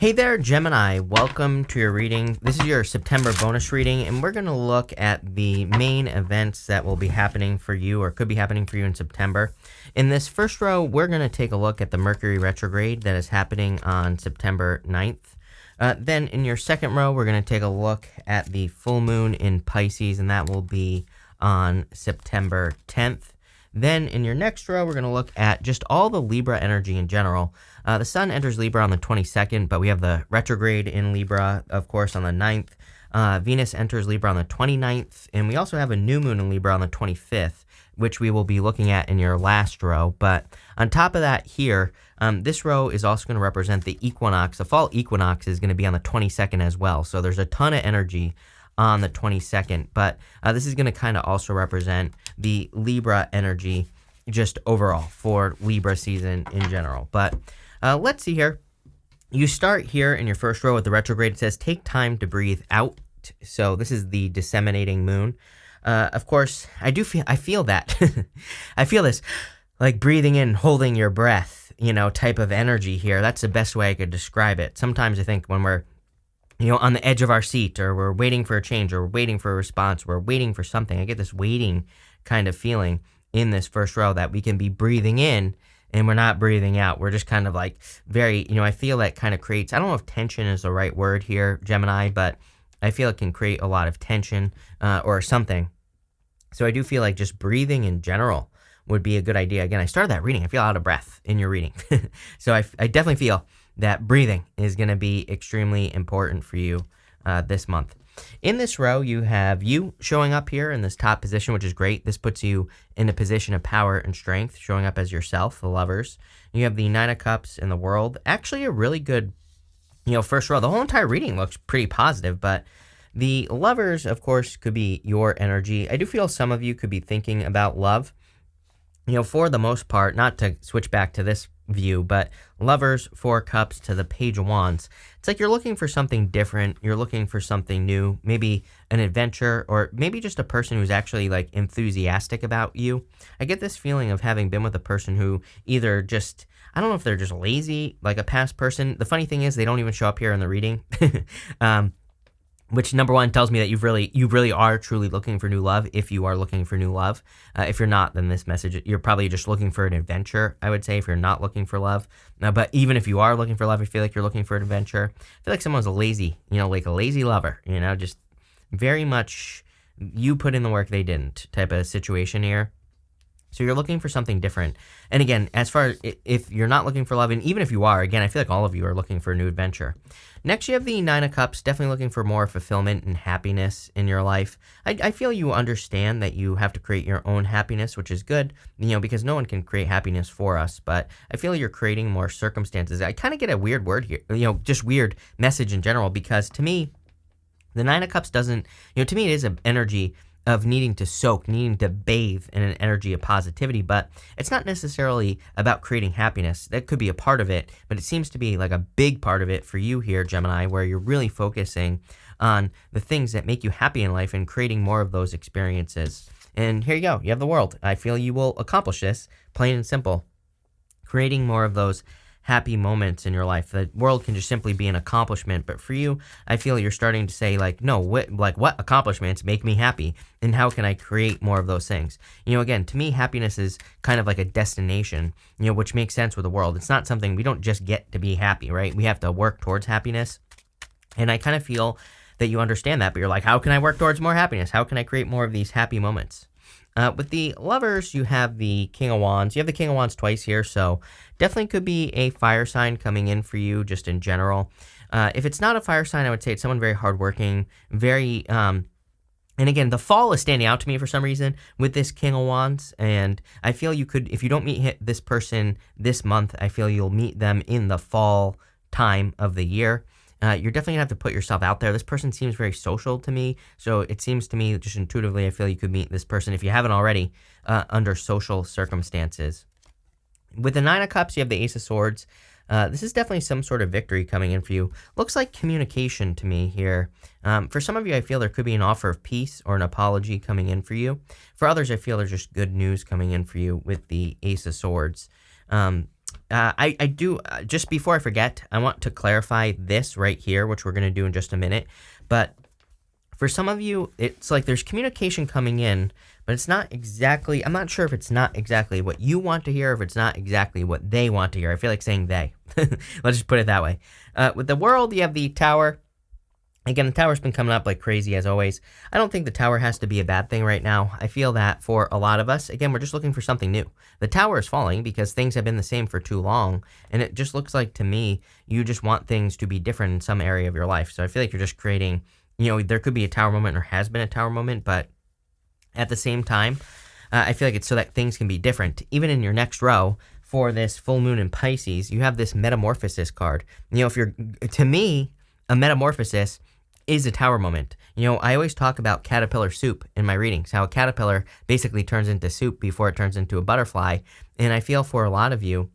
Hey there, Gemini. Welcome to your reading. This is your September bonus reading, and we're going to look at the main events that will be happening for you or could be happening for you in September. In this first row, we're going to take a look at the Mercury Retrograde that is happening on September 9th. Then in your second row, we're going to take a look at the full moon in Pisces, and that will be on September 10th. Then in your next row, we're going to look at just all the Libra energy in general. The sun enters Libra on the 22nd, but we have the retrograde in Libra, of course, on the 9th. Venus enters Libra on the 29th, and we also have a new moon in Libra on the 25th, which we will be looking at in your last row. But on top of that here, this row is also going to represent the equinox. The fall equinox is going to be on the 22nd as well, so there's a ton of energy on the 22nd, but this is going to kind of also represent the Libra energy just overall for Libra season in general. But let's see here. You start here in your first row with the retrograde. It says, take time to breathe out. So this is the disseminating moon. Of course, I feel that. I feel this, like breathing in, holding your breath, type of energy here. That's the best way I could describe it. Sometimes I think when we're on the edge of our seat, or we're waiting for a change, or we're waiting for a response, we're waiting for something. I get this waiting kind of feeling in this first row that we can be breathing in and we're not breathing out. We're just kind of like very, I feel that kind of creates, I don't know if tension is the right word here, Gemini, but I feel it can create a lot of tension or something. So I do feel like just breathing in general would be a good idea. Again, I started that reading. I feel out of breath in your reading. So I definitely feel that breathing is going to be extremely important for you this month. In this row, you have you showing up here in this top position, which is great. This puts you in a position of power and strength, showing up as yourself, the Lovers. You have the Nine of Cups in the World. Actually, a really good, first row. The whole entire reading looks pretty positive, but the Lovers, of course, could be your energy. I do feel some of you could be thinking about love. For the most part, not to switch back to this view, but Lovers, Four Cups to the Page of Wands. It's like you're looking for something different. You're looking for something new, maybe an adventure, or maybe just a person who's actually like enthusiastic about you. I get this feeling of having been with a person who either just, I don't know if they're just lazy, like a past person. The funny thing is they don't even show up here in the reading. Which, number one, tells me that you really are truly looking for new love, if you are looking for new love. If you're not, then this message, you're probably just looking for an adventure, I would say, if you're not looking for love. But even if you are looking for love, I feel like you're looking for an adventure. I feel like someone's a lazy, like a lazy lover, just very much you put in the work, they didn't type of situation here. So you're looking for something different. And again, as far as if you're not looking for love, and even if you are, again, I feel like all of you are looking for a new adventure. Next, you have the Nine of Cups, definitely looking for more fulfillment and happiness in your life. I feel you understand that you have to create your own happiness, which is good, because no one can create happiness for us. But I feel you're creating more circumstances. I kind of get a weird word here, just weird message in general, because to me, the Nine of Cups doesn't, to me it is an energy of needing to soak, needing to bathe in an energy of positivity, but it's not necessarily about creating happiness. That could be a part of it, but it seems to be like a big part of it for you here, Gemini, where you're really focusing on the things that make you happy in life and creating more of those experiences. And here you go. You have the World. I feel you will accomplish this, plain and simple, creating more of those happy moments in your life. The World can just simply be an accomplishment, but for you, I feel you're starting to say no, what accomplishments make me happy, and how can I create more of those things? Again, to me, happiness is kind of like a destination, which makes sense with the World. It's not something, we don't just get to be happy, right? We have to work towards happiness, and I kind of feel that you understand that, but you're like, how can I work towards more happiness? How can I create more of these happy moments? With the Lovers, you have the King of Wands. You have the King of Wands twice here, so definitely could be a fire sign coming in for you just in general. If it's not a fire sign, I would say it's someone very hardworking, very, and again, the fall is standing out to me for some reason with this King of Wands, and I feel you could, if you don't meet this person this month, I feel you'll meet them in the fall time of the year. You're definitely going to have to put yourself out there. This person seems very social to me, so it seems to me just intuitively I feel you could meet this person, if you haven't already, under social circumstances. With the Nine of Cups, you have the Ace of Swords. This is definitely some sort of victory coming in for you. Looks like communication to me here. For some of you, I feel there could be an offer of peace or an apology coming in for you. For others, I feel there's just good news coming in for you with the Ace of Swords. I do, just before I forget, I want to clarify this right here, which we're going to do in just a minute. But for some of you, it's like there's communication coming in, but it's not exactly, I'm not sure if it's not exactly what you want to hear, if it's not exactly what they want to hear. I feel like saying they. Let's just put it that way. With the world, you have the Tower. Again, the Tower's been coming up like crazy as always. I don't think the Tower has to be a bad thing right now. I feel that for a lot of us, again, we're just looking for something new. The Tower is falling because things have been the same for too long, and it just looks like to me, you just want things to be different in some area of your life. So I feel like you're just creating, there could be a Tower moment or has been a Tower moment, but at the same time, I feel like it's so that things can be different. Even in your next row, for this full moon in Pisces, you have this metamorphosis card. To me, a metamorphosis is a Tower moment. I always talk about caterpillar soup in my readings, how a caterpillar basically turns into soup before it turns into a butterfly. And I feel for a lot of you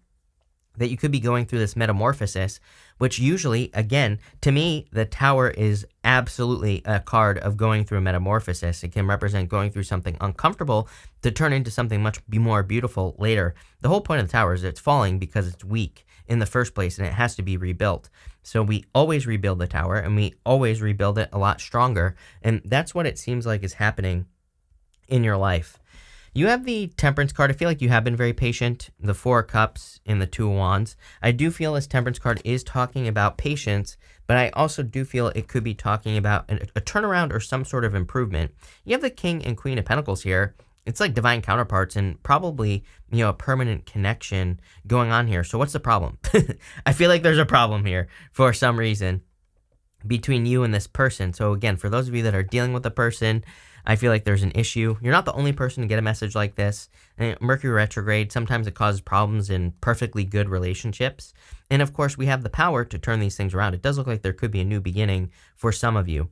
that you could be going through this metamorphosis, which usually, again, to me, the Tower is absolutely a card of going through a metamorphosis. It can represent going through something uncomfortable to turn into something much more beautiful later. The whole point of the Tower is it's falling because it's weak in the first place, and it has to be rebuilt. So we always rebuild the Tower, and we always rebuild it a lot stronger, and that's what it seems like is happening in your life. You have the Temperance card. I feel like you have been very patient. The Four of Cups and the Two of Wands. I do feel this Temperance card is talking about patience, but I also do feel it could be talking about a turnaround or some sort of improvement. You have the King and Queen of Pentacles here. It's like divine counterparts and probably, a permanent connection going on here. So what's the problem? I feel like there's a problem here for some reason between you and this person. So again, for those of you that are dealing with a person, I feel like there's an issue. You're not the only person to get a message like this. And Mercury Retrograde, sometimes it causes problems in perfectly good relationships. And of course, we have the power to turn these things around. It does look like there could be a new beginning for some of you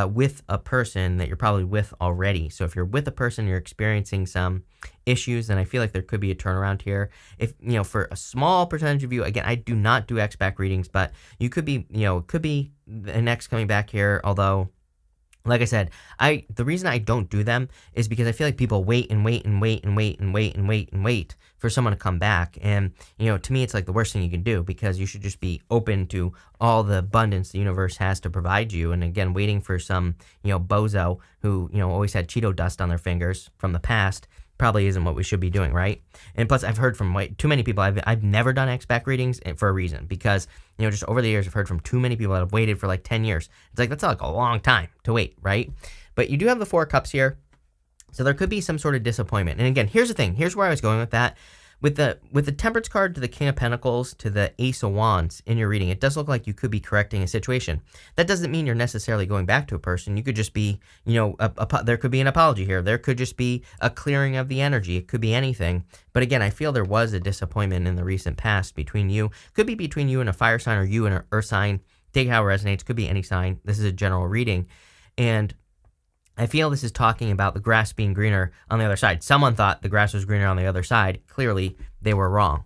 with a person that you're probably with already. So if you're with a person, you're experiencing some issues, then I feel like there could be a turnaround here. If, for a small percentage of you, again, I do not do X-back readings, but you could be, it could be an X coming back here, although like I said, the reason I don't do them is because I feel like people wait and wait and wait and wait and wait and wait and wait for someone to come back. And, to me, it's like the worst thing you can do, because you should just be open to all the abundance the universe has to provide you. And again, waiting for some, bozo who, always had Cheeto dust on their fingers from the past probably isn't what we should be doing, right? And plus, I've heard from too many people. I've never done X-back readings for a reason, because, just over the years, I've heard from too many people that have waited for like 10 years. It's like, that's like a long time to wait, right? But you do have the Four of Cups here, so there could be some sort of disappointment. And again, here's the thing. Here's where I was going with that. With the Temperance card to the King of Pentacles to the Ace of Wands in your reading, it does look like you could be correcting a situation. That doesn't mean you're necessarily going back to a person. You could just be, there could be an apology here. There could just be a clearing of the energy. It could be anything. But again, I feel there was a disappointment in the recent past between you. Could be between you and a fire sign or you and an earth sign. Take how it resonates. Could be any sign. This is a general reading. And I feel this is talking about the grass being greener on the other side. Someone thought the grass was greener on the other side. Clearly, they were wrong.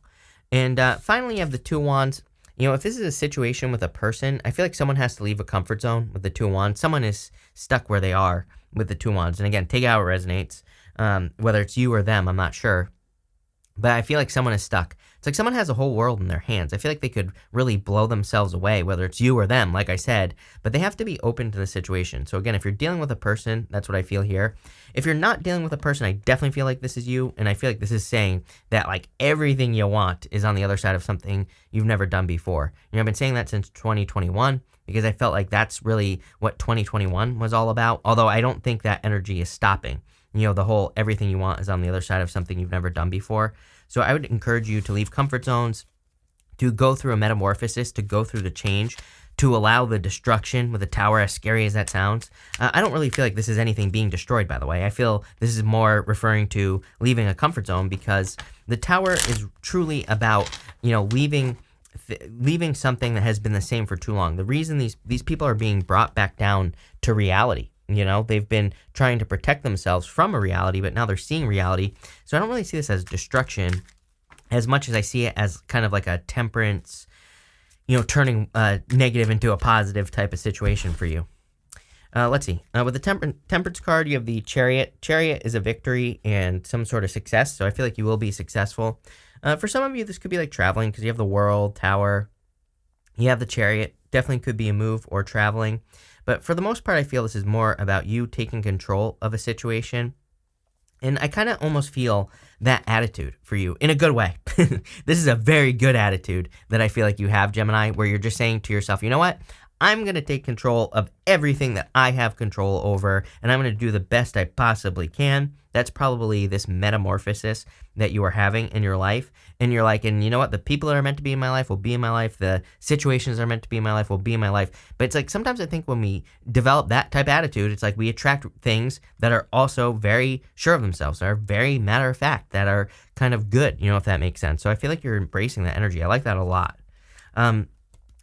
And finally, you have the Two of Wands. If this is a situation with a person, I feel like someone has to leave a comfort zone with the Two of Wands. Someone is stuck where they are with the Two of Wands. And again, take it how it resonates. Whether it's you or them, I'm not sure. But I feel like someone is stuck. It's like someone has a whole world in their hands. I feel like they could really blow themselves away, whether it's you or them, like I said. But they have to be open to the situation. So again, if you're dealing with a person, that's what I feel here. If you're not dealing with a person, I definitely feel like this is you. And I feel like this is saying that like everything you want is on the other side of something you've never done before. I've been saying that since 2021. Because I felt like that's really what 2021 was all about. Although I don't think that energy is stopping. The whole everything you want is on the other side of something you've never done before. So I would encourage you to leave comfort zones, to go through a metamorphosis, to go through the change, to allow the destruction with the Tower, as scary as that sounds. I don't really feel like this is anything being destroyed, by the way. I feel this is more referring to leaving a comfort zone, because the Tower is truly about, leaving something that has been the same for too long. The reason these people are being brought back down to reality. They've been trying to protect themselves from a reality, but now they're seeing reality. So I don't really see this as destruction as much as I see it as kind of like a temperance, turning negative into a positive type of situation for you. Let's see. With the temperance card, you have the Chariot. Chariot is a victory and some sort of success, so I feel like you will be successful. For some of you, this could be like traveling because you have the World, Tower, you have the Chariot. Definitely could be a move or traveling. But for the most part, I feel this is more about you taking control of a situation. And I kind of almost feel that attitude for you in a good way. This is a very good attitude that I feel like you have, Gemini, where you're just saying to yourself, you know what? I'm going to take control of everything that I have control over, and I'm going to do the best I possibly can. That's probably this metamorphosis that you are having in your life. And you're like, and you know what? The people that are meant to be in my life will be in my life. The situations that are meant to be in my life will be in my life. But it's like sometimes I think when we develop that type of attitude, it's like we attract things that are also very sure of themselves, that are very matter of fact, that are kind of good, if that makes sense. So I feel like you're embracing that energy. I like that a lot.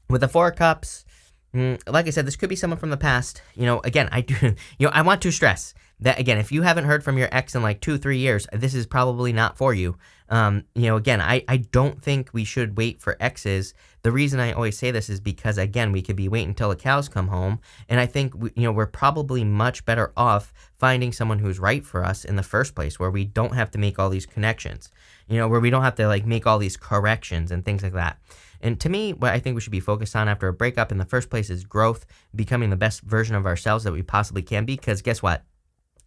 With the Four of Cups, like I said, this could be someone from the past. Again, I do, I want to stress that, again, if you haven't heard from your ex in like 2-3 years, this is probably not for you. Again, I don't think we should wait for exes. The reason I always say this is because, again, we could be waiting until the cows come home. And I think, we're probably much better off finding someone who's right for us in the first place, where we don't have to make all these connections, where we don't have to like make all these corrections and things like that. And to me, what I think we should be focused on after a breakup in the first place is growth, becoming the best version of ourselves that we possibly can be. Because guess what?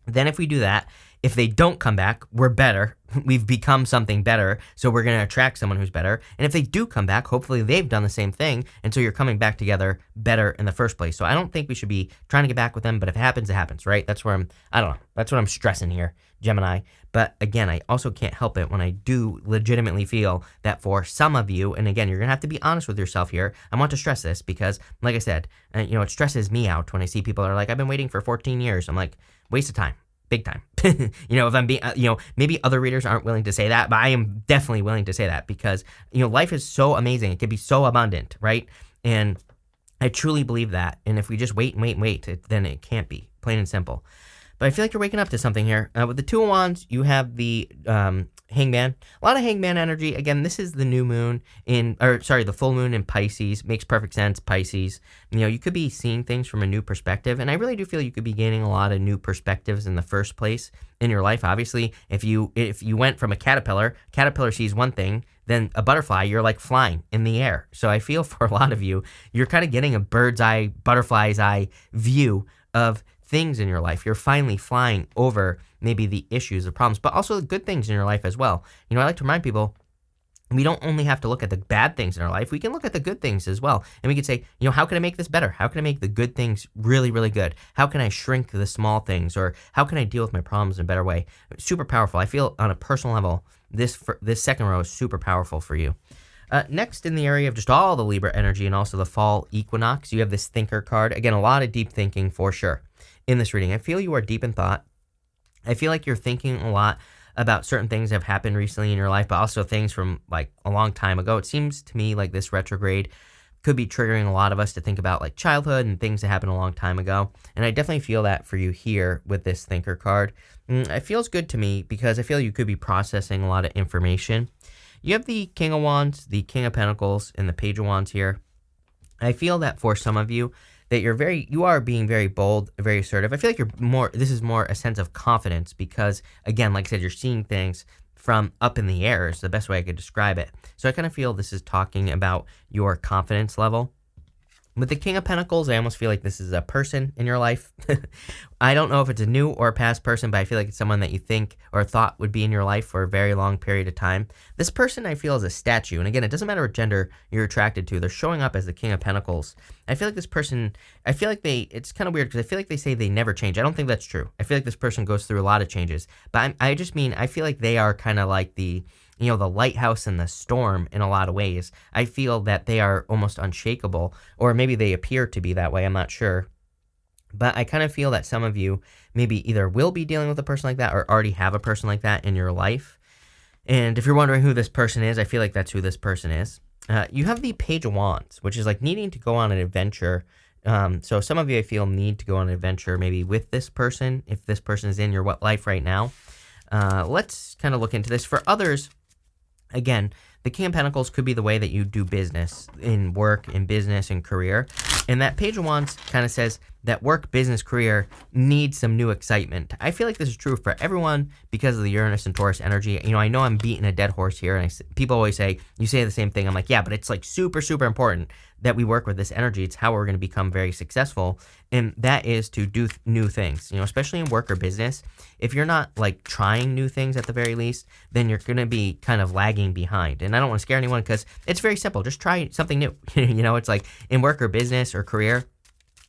Then if we do that, if they don't come back, we're better. We've become something better. So we're going to attract someone who's better. And if they do come back, hopefully they've done the same thing. And so you're coming back together better in the first place. So I don't think we should be trying to get back with them. But if it happens, it happens, right? That's where I don't know. That's what I'm stressing here, Gemini. But again, I also can't help it when I do legitimately feel that for some of you, and again, you're going to have to be honest with yourself here. I want to stress this because, like I said, it stresses me out when I see people that are like, I've been waiting for 14 years. I'm like, waste of time. Big time. If I'm being, maybe other readers aren't willing to say that, but I am definitely willing to say that because, life is so amazing. It can be so abundant, right? And I truly believe that. And if we just wait and wait and wait, then it can't be, plain and simple. But I feel like you're waking up to something here. With the Two of Wands, you have the Hangman. A lot of Hangman energy. Again, this is the new moon the full moon in Pisces. Makes perfect sense, Pisces. You could be seeing things from a new perspective. And I really do feel you could be gaining a lot of new perspectives in the first place in your life. Obviously, if you went from a caterpillar sees one thing, then a butterfly, you're like flying in the air. So I feel for a lot of you, you're kind of getting a bird's eye, butterfly's eye view of things in your life. You're finally flying over maybe the issues or problems, but also the good things in your life as well. I like to remind people, we don't only have to look at the bad things in our life. We can look at the good things as well. And we can say, how can I make this better? How can I make the good things really, really good? How can I shrink the small things? Or how can I deal with my problems in a better way? Super powerful. I feel on a personal level, this second row is super powerful for you. Next, in the area of just all the Libra energy and also the fall equinox, you have this thinker card. Again, a lot of deep thinking for sure in this reading. I feel you are deep in thought. I feel like you're thinking a lot about certain things that have happened recently in your life, but also things from like a long time ago. It seems to me like this retrograde could be triggering a lot of us to think about like childhood and things that happened a long time ago. And I definitely feel that for you here with this thinker card. It feels good to me because I feel you could be processing a lot of information. You have the King of Wands, the King of Pentacles, and the Page of Wands here. I feel that for some of you, that you are being very bold, very assertive. I feel like this is more a sense of confidence because, again, like I said, you're seeing things from up in the air is the best way I could describe it. So I kind of feel this is talking about your confidence level. With the King of Pentacles, I almost feel like this is a person in your life. I don't know if it's a new or a past person, but I feel like it's someone that you think or thought would be in your life for a very long period of time. This person I feel is a statue. And again, it doesn't matter what gender you're attracted to. They're showing up as the King of Pentacles. I feel like this person, it's kind of weird because I feel like they say they never change. I don't think that's true. I feel like this person goes through a lot of changes. But I feel like they are kind of like the lighthouse in the storm in a lot of ways. I feel that they are almost unshakable, or maybe they appear to be that way. I'm not sure. But I kind of feel that some of you maybe either will be dealing with a person like that or already have a person like that in your life. And if you're wondering who this person is, I feel like that's who this person is. You have the Page of Wands, which is like needing to go on an adventure. So some of you, I feel, need to go on an adventure maybe with this person, if this person is in your life right now. Let's kind of look into this. For others, again, the King of Pentacles could be the way that you do business in work, in business, in career. And that Page of Wands kind of says that work, business, career needs some new excitement. I feel like this is true for everyone because of the Uranus and Taurus energy. I know I'm beating a dead horse here, and people always say, you say the same thing. I'm like, yeah, but it's like super, super important that we work with this energy. It's how we're going to become very successful, and that is to do new things, especially in work or business. If you're not like trying new things at the very least, then you're going to be kind of lagging behind. And I don't want to scare anyone because it's very simple. Just try something new. It's like in work or business or career,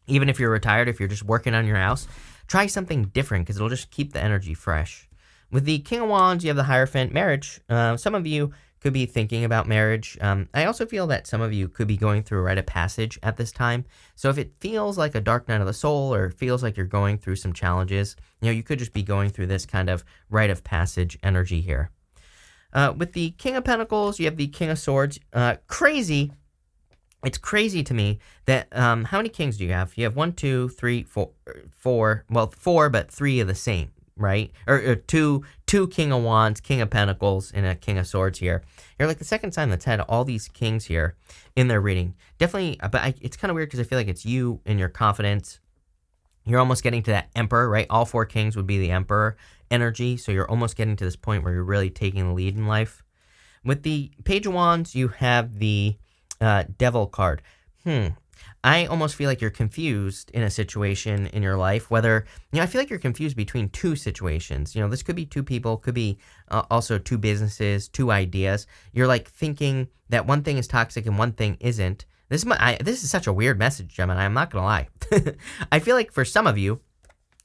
even if you're retired, if you're just working on your house, try something different because it'll just keep the energy fresh. With the King of Wands, you have the Hierophant, marriage. Some of you could be thinking about marriage. I also feel that some of you could be going through a rite of passage at this time. So if it feels like a dark night of the soul or feels like you're going through some challenges, you could just be going through this kind of rite of passage energy here. With the King of Pentacles, you have the King of Swords. Crazy. It's crazy to me that, how many kings do you have? You have 1, 2, 3, 4, well, 4, but 3 of the same, right? Or two King of Wands, King of Pentacles, and a King of Swords here. You're like the second time that's had all these kings here in their reading. Definitely, but it's kind of weird because I feel like it's you and your confidence. You're almost getting to that Emperor, right? All 4 kings would be the Emperor energy, so you're almost getting to this point where you're really taking the lead in life. With the Page of Wands, you have the Devil card. I almost feel like you're confused in a situation in your life, whether, I feel like you're confused between 2 situations. This could be 2 people, could be also 2 businesses, 2 ideas. You're like thinking that one thing is toxic and one thing isn't. This is such a weird message, Gemini. I'm not going to lie. I feel like for some of you,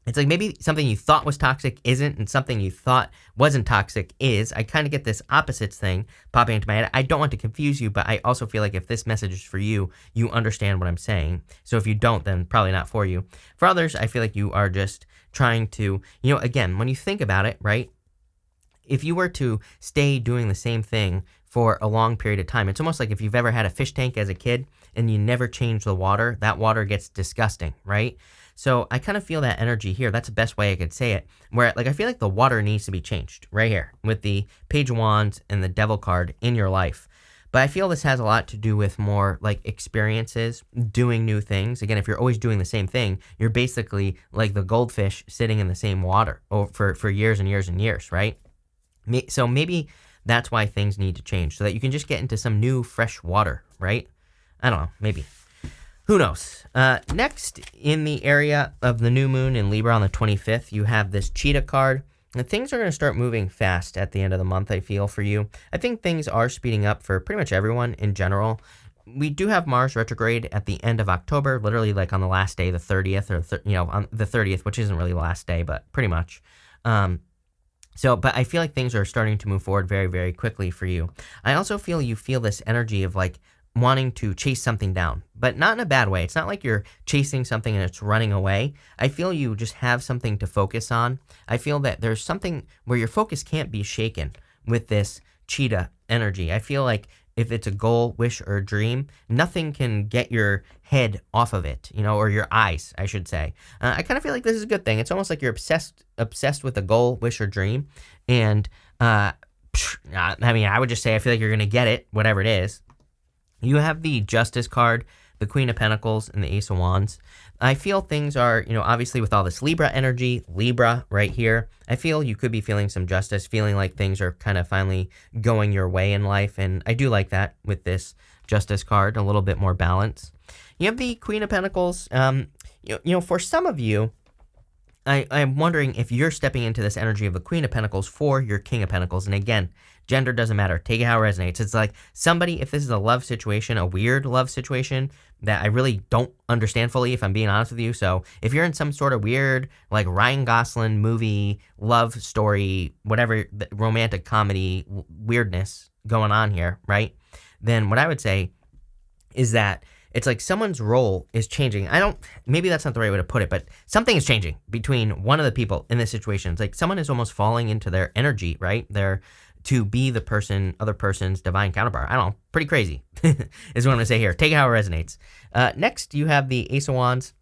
it's like maybe something you thought was toxic isn't, and something you thought wasn't toxic is. I kind of get this opposites thing popping into my head. I don't want to confuse you, but I also feel like if this message is for you, you understand what I'm saying. So if you don't, then probably not for you. For others, I feel like you are just trying to, again, when you think about it, right? If you were to stay doing the same thing for a long period of time, it's almost like if you've ever had a fish tank as a kid and you never change the water, that water gets disgusting, right? So I kind of feel that energy here. That's the best way I could say it. Where I feel like the water needs to be changed right here with the Page of Wands and the Devil card in your life. But I feel this has a lot to do with more like experiences, doing new things. Again, if you're always doing the same thing, you're basically like the goldfish sitting in the same water for years and years and years, right? So maybe that's why things need to change so that you can just get into some new fresh water, right? I don't know, maybe. Who knows? Next, in the area of the new moon in Libra on the 25th, you have this Cheetah card. And things are going to start moving fast at the end of the month, I feel, for you. I think things are speeding up for pretty much everyone in general. We do have Mars retrograde at the end of October, literally like on the last day, the 30th, or on the 30th, which isn't really the last day, but pretty much. But I feel like things are starting to move forward very, very quickly for you. I also feel you feel this energy of like wanting to chase something down, but not in a bad way. It's not like you're chasing something and it's running away. I feel you just have something to focus on. I feel that there's something where your focus can't be shaken with this Cheetah energy. I feel like if it's a goal, wish, or a dream, nothing can get your head off of it, or your eyes, I should say. I kind of feel like this is a good thing. It's almost like you're obsessed with a goal, wish, or dream. And, I would just say I feel like you're going to get it, whatever it is. You have the Justice card, the Queen of Pentacles, and the Ace of Wands. I feel things are, obviously with all this Libra energy, Libra right here, I feel you could be feeling some justice, feeling like things are kind of finally going your way in life. And I do like that with this Justice card, a little bit more balance. You have the Queen of Pentacles. For some of you, I'm wondering if you're stepping into this energy of the Queen of Pentacles for your King of Pentacles. And again, gender doesn't matter. Take it how it resonates. It's like somebody, if this is a love situation, a weird love situation that I really don't understand fully, if I'm being honest with you. So if you're in some sort of weird, like Ryan Gosling movie, love story, whatever, romantic comedy weirdness going on here, right? Then what I would say is that it's like someone's role is changing. Maybe that's not the right way to put it, but something is changing between one of the people in this situation. It's like someone is almost falling into their energy, right? To be the other person's divine counterpart. I don't know, pretty crazy is what I'm gonna say here. Take it how it resonates. Next, you have the Ace of Wands.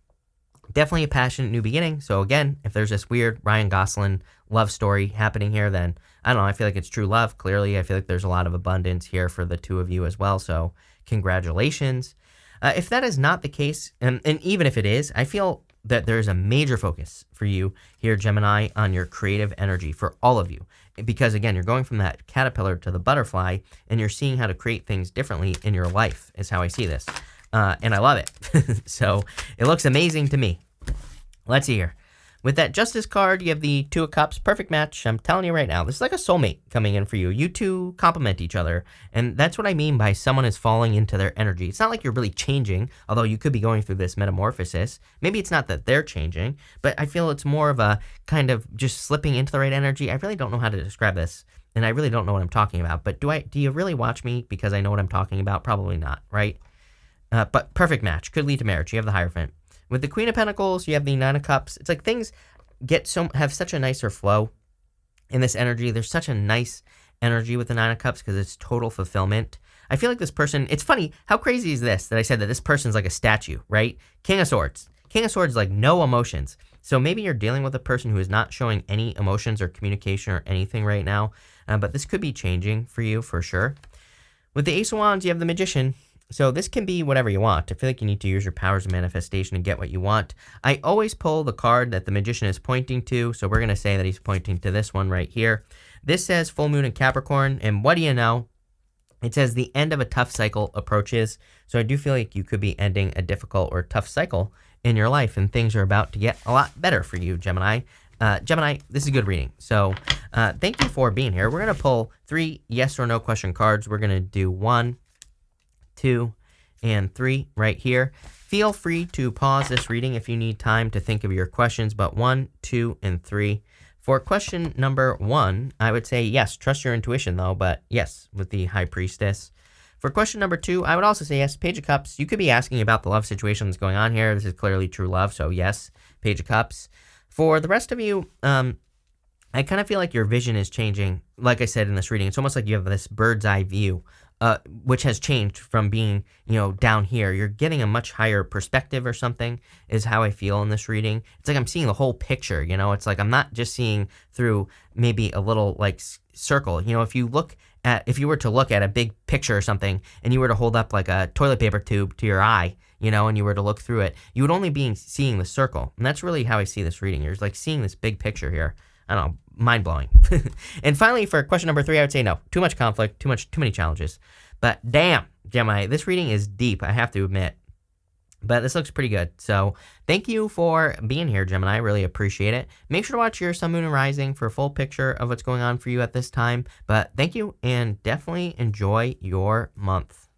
Definitely a passionate new beginning. So again, if there's this weird Ryan Gosling love story happening here, then I don't know, I feel like it's true love. Clearly, I feel like there's a lot of abundance here for the two of you as well. So congratulations. If that is not the case, and even if it is, I feel that there's a major focus for you here, Gemini, on your creative energy for all of you. Because again, you're going from that caterpillar to the butterfly, and you're seeing how to create things differently in your life, is how I see this. And I love it. So it looks amazing to me. Let's see here. With that Justice card, you have the Two of Cups. Perfect match. I'm telling you right now, this is like a soulmate coming in for you. You two complement each other. And that's what I mean by someone is falling into their energy. It's not like you're really changing, although you could be going through this metamorphosis. Maybe it's not that they're changing, but I feel it's more of a kind of just slipping into the right energy. I really don't know how to describe this, and I really don't know what I'm talking about. But do you really watch me because I know what I'm talking about? Probably not, right? But perfect match. Could lead to marriage. You have the Hierophant. With the Queen of Pentacles, you have the Nine of Cups. It's like things have such a nicer flow in this energy. There's such a nice energy with the Nine of Cups because it's total fulfillment. I feel like this person, it's funny, how crazy is this that I said that this person's like a statue, right? King of Swords. King of Swords, like no emotions. So maybe you're dealing with a person who is not showing any emotions or communication or anything right now, but this could be changing for you for sure. With the Ace of Wands, you have the Magician. So this can be whatever you want. I feel like you need to use your powers of manifestation to get what you want. I always pull the card that the Magician is pointing to. So we're going to say that he's pointing to this one right here. This says full moon in Capricorn. And what do you know? It says the end of a tough cycle approaches. So I do feel like you could be ending a difficult or tough cycle in your life. And things are about to get a lot better for you, Gemini. Gemini, this is a good reading. So thank you for being here. We're going to pull 3 yes or no question cards. We're going to do 1, 2, and 3 right here. Feel free to pause this reading if you need time to think of your questions, but 1, 2, and 3. For question number 1, I would say yes, trust your intuition though, but yes, with the High Priestess. For question number 2, I would also say yes, Page of Cups. You could be asking about the love situation that's going on here. This is clearly true love, so yes, Page of Cups. For the rest of you, I kind of feel like your vision is changing. Like I said in this reading, it's almost like you have this bird's eye view, which has changed from being, down here. You're getting a much higher perspective or something is how I feel in this reading. It's like I'm seeing the whole picture, It's like I'm not just seeing through maybe a little like circle. If you were to look at a big picture or something and you were to hold up like a toilet paper tube to your eye, and you were to look through it, you would only be seeing the circle. And that's really how I see this reading. You're like seeing this big picture here. I don't know, mind-blowing. And finally, for question number 3, I would say no. Too much conflict, too many challenges. But damn, Gemini, this reading is deep, I have to admit. But this looks pretty good. So thank you for being here, Gemini. I really appreciate it. Make sure to watch your Sun, Moon, and Rising for a full picture of what's going on for you at this time. But thank you, and definitely enjoy your month.